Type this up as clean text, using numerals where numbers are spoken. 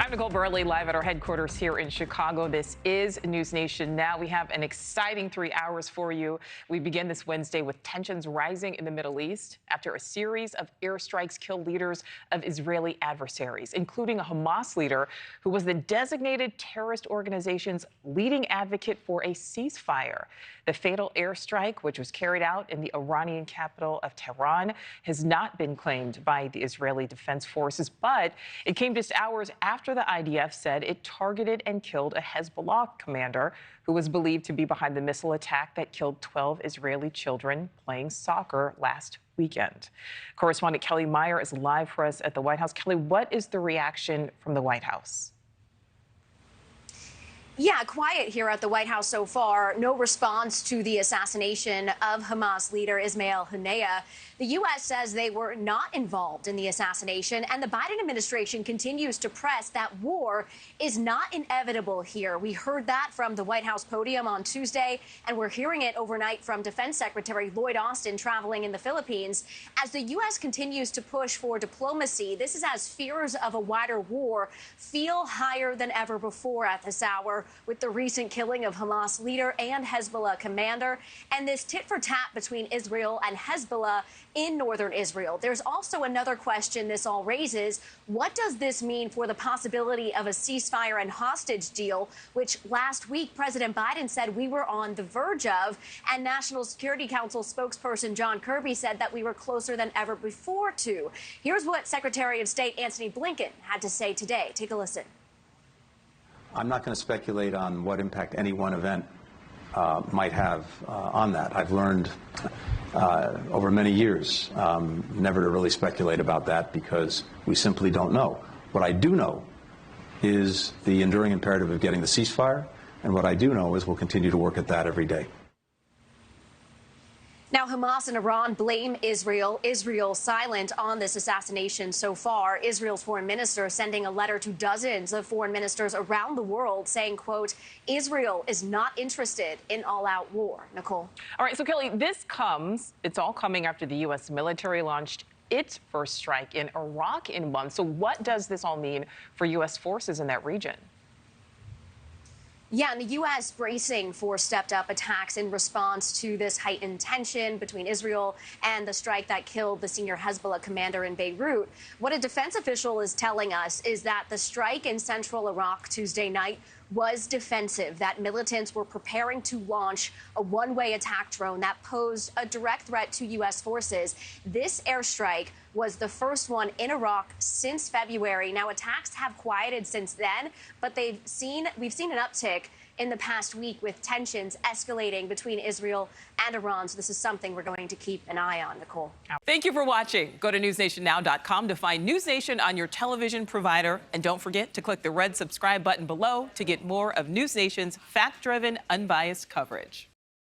I'm Nichole Berlie, live at our headquarters here in Chicago. This is NewsNation Now. We have an exciting 3 hours for you. We begin this Wednesday with tensions rising in the Middle East after a series of airstrikes killed leaders of Israeli adversaries, including a Hamas leader who was the designated terrorist organization's leading advocate for a ceasefire. The fatal airstrike, which was carried out in the Iranian capital of Tehran, has not been claimed by the Israeli Defense Forces, but it came just hours after the IDF said it targeted and killed a Hezbollah commander who was believed to be behind the missile attack that killed 12 Israeli children playing soccer last weekend. Correspondent Kelly Meyer is live for us at the White House. Kelly, what is the reaction from the White House? Yeah, quiet here at the White House so far. No response to the assassination of Hamas leader Ismail Haniyeh. The U.S. says they were not involved in the assassination, and the Biden administration continues to press that war is not inevitable here. We heard that from the White House podium on Tuesday, and we're hearing it overnight from Defense Secretary Lloyd Austin traveling in the Philippines. As the U.S. continues to push for diplomacy, this is as fears of a wider war feel higher than ever before at this hour, with the recent killing of Hamas leader and Hezbollah commander, and this tit-for-tat between Israel and Hezbollah in northern Israel. There's also another question this all raises. What does this mean for the possibility of a ceasefire and hostage deal, which last week President Biden said we were on the verge of, and National Security Council spokesperson John Kirby said that we were closer than ever before to. Here's what Secretary of State Antony Blinken had to say today. Take a listen. I'm not going to speculate on what impact any one event might have on that. I've learned over many years never to really speculate about that because we simply don't know. What I do know is the enduring imperative of getting the ceasefire, and what I do know is we'll continue to work at that every day. Now, Hamas and Iran blame Israel. Israel silent on this assassination so far. Israel's foreign minister sending a letter to dozens of foreign ministers around the world saying, quote, Israel is not interested in all-out war. Nichole. All right, so Kelly, it's all coming after the U.S. military launched its first strike in Iraq in months. So what does this all mean for U.S. forces in that region? Yeah, and the U.S. bracing for stepped-up attacks in response to this heightened tension between Israel and the strike that killed the senior Hezbollah commander in Beirut. What a defense official is telling us is that the strike in central Iraq Tuesday night was defensive, that militants were preparing to launch a one-way attack drone that posed a direct threat to U.S. forces. This airstrike was the first one in Iraq since February. Now, attacks have quieted since then, but we've seen an uptick in the past week with tensions escalating between Israel and Iran. So this is something we're going to keep an eye on, Nichole. Thank you for watching. Go to newsnationnow.com to find NewsNation on your television provider. And don't forget to click the red subscribe button below to get more of NewsNation's fact-driven, unbiased coverage.